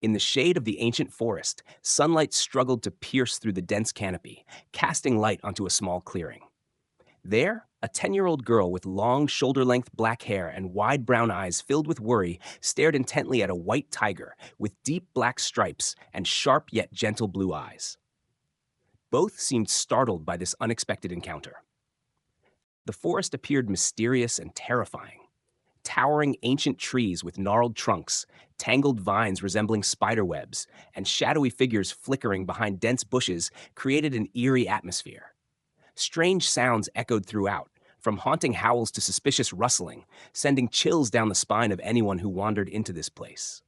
In the shade of the ancient forest, sunlight struggled to pierce through the dense canopy, casting light onto a small clearing. There, a 10-year-old girl with long, shoulder length black hair and wide brown eyes filled with worry stared intently at a white tiger with deep black stripes and sharp yet gentle blue eyes. Both seemed startled by this unexpected encounter. The forest appeared mysterious and terrifying. Towering ancient trees with gnarled trunks, tangled vines resembling spider webs, and shadowy figures flickering behind dense bushes created an eerie atmosphere. Strange sounds echoed throughout, from haunting howls to suspicious rustling, sending chills down the spine of anyone who wandered into this place.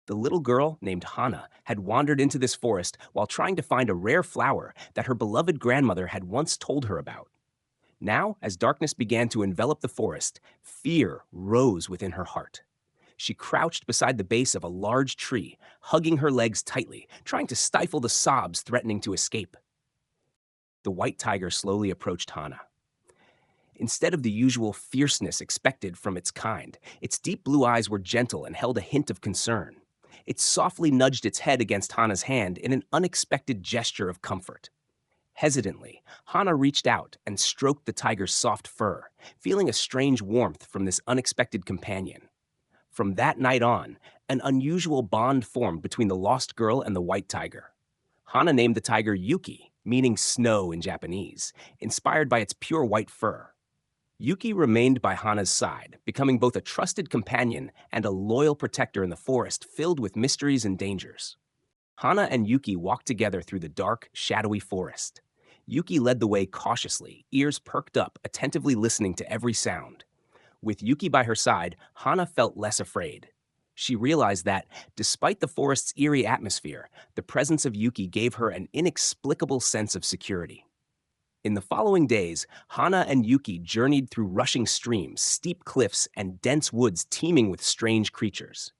The little girl, named Hana, had wandered into this forest while trying to find a rare flower that her beloved grandmother had once told her about. Now, as darkness began to envelop the forest, fear rose within her heart. She crouched beside the base of a large tree, hugging her legs tightly, trying to stifle the sobs threatening to escape. The white tiger slowly approached Hana. Instead of the usual fierceness expected from its kind, its deep blue eyes were gentle and held a hint of concern. It softly nudged its head against Hana's hand in an unexpected gesture of comfort. Hesitantly, Hana reached out and stroked the tiger's soft fur, feeling a strange warmth from this unexpected companion. From that night on, an unusual bond formed between the lost girl and the white tiger. Hana named the tiger Yuki, meaning snow in Japanese, inspired by its pure white fur. Yuki remained by Hana's side, becoming both a trusted companion and a loyal protector in the forest filled with mysteries and dangers. Hana and Yuki walked together through the dark, shadowy forest. Yuki led the way cautiously, ears perked up, attentively listening to every sound. With Yuki by her side, Hana felt less afraid. She realized that, despite the forest's eerie atmosphere, the presence of Yuki gave her an inexplicable sense of security. In the following days, Hana and Yuki journeyed through rushing streams, steep cliffs, and dense woods teeming with strange creatures.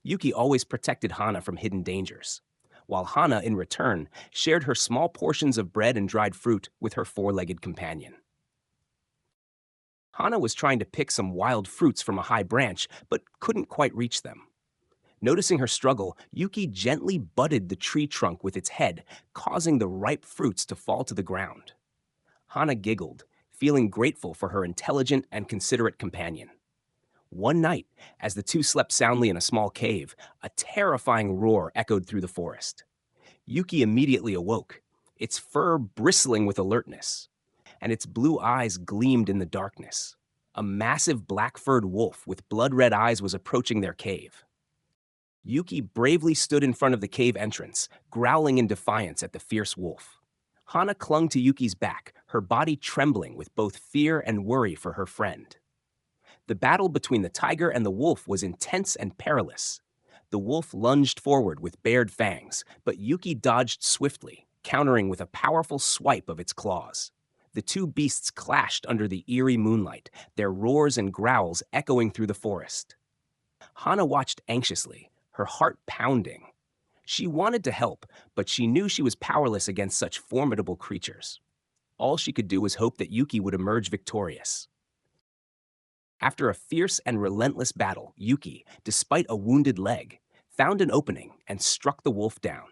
Yuki always protected Hana from hidden dangers, while Hana, in return, shared her small portions of bread and dried fruit with her four-legged companion. Hana was trying to pick some wild fruits from a high branch, but couldn't quite reach them. Noticing her struggle, Yuki gently butted the tree trunk with its head, causing the ripe fruits to fall to the ground. Hana giggled, feeling grateful for her intelligent and considerate companion. One night, as the two slept soundly in a small cave, a terrifying roar echoed through the forest. Yuki immediately awoke, its fur bristling with alertness, and its blue eyes gleamed in the darkness. A massive black-furred wolf with blood-red eyes was approaching their cave. Yuki bravely stood in front of the cave entrance, growling in defiance at the fierce wolf. Hana clung to Yuki's back, her body trembling with both fear and worry for her friend. The battle between the tiger and the wolf was intense and perilous. The wolf lunged forward with bared fangs, but Yuki dodged swiftly, countering with a powerful swipe of its claws. The two beasts clashed under the eerie moonlight, their roars and growls echoing through the forest. Hana watched anxiously, her heart pounding. She wanted to help, but she knew she was powerless against such formidable creatures. All she could do was hope that Yuki would emerge victorious. After a fierce and relentless battle, Yuki, despite a wounded leg, found an opening and struck the wolf down.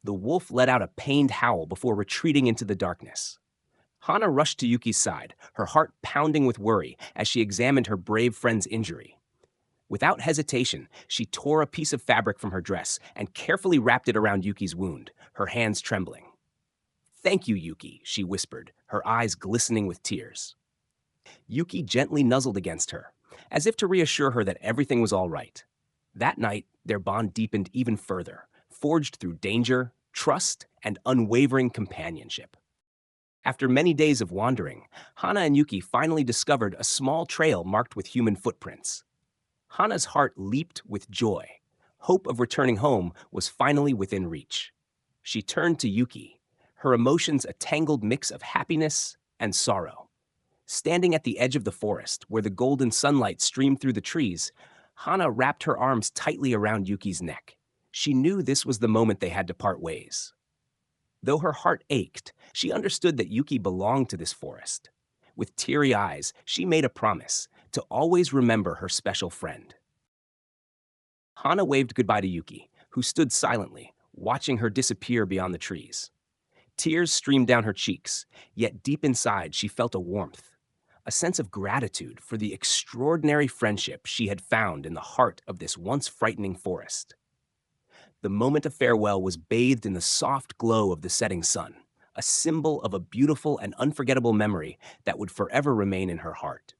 The wolf let out a pained howl before retreating into the darkness. Hana rushed to Yuki's side, her heart pounding with worry as she examined her brave friend's injury. Without hesitation, she tore a piece of fabric from her dress and carefully wrapped it around Yuki's wound, her hands trembling. "Thank you, Yuki," she whispered, her eyes glistening with tears. Yuki gently nuzzled against her, as if to reassure her that everything was all right. That night, their bond deepened even further, forged through danger, trust, and unwavering companionship. After many days of wandering, Hana and Yuki finally discovered a small trail marked with human footprints. Hana's heart leaped with joy. Hope of returning home was finally within reach. She turned to Yuki, her emotions a tangled mix of happiness and sorrow. Standing at the edge of the forest, where the golden sunlight streamed through the trees, Hana wrapped her arms tightly around Yuki's neck. She knew this was the moment they had to part ways. Though her heart ached, she understood that Yuki belonged to this forest. With teary eyes, she made a promise to always remember her special friend. Hana waved goodbye to Yuki, who stood silently, watching her disappear beyond the trees. Tears streamed down her cheeks, yet deep inside she felt a warmth, a sense of gratitude for the extraordinary friendship she had found in the heart of this once frightening forest. The moment of farewell was bathed in the soft glow of the setting sun, a symbol of a beautiful and unforgettable memory that would forever remain in her heart.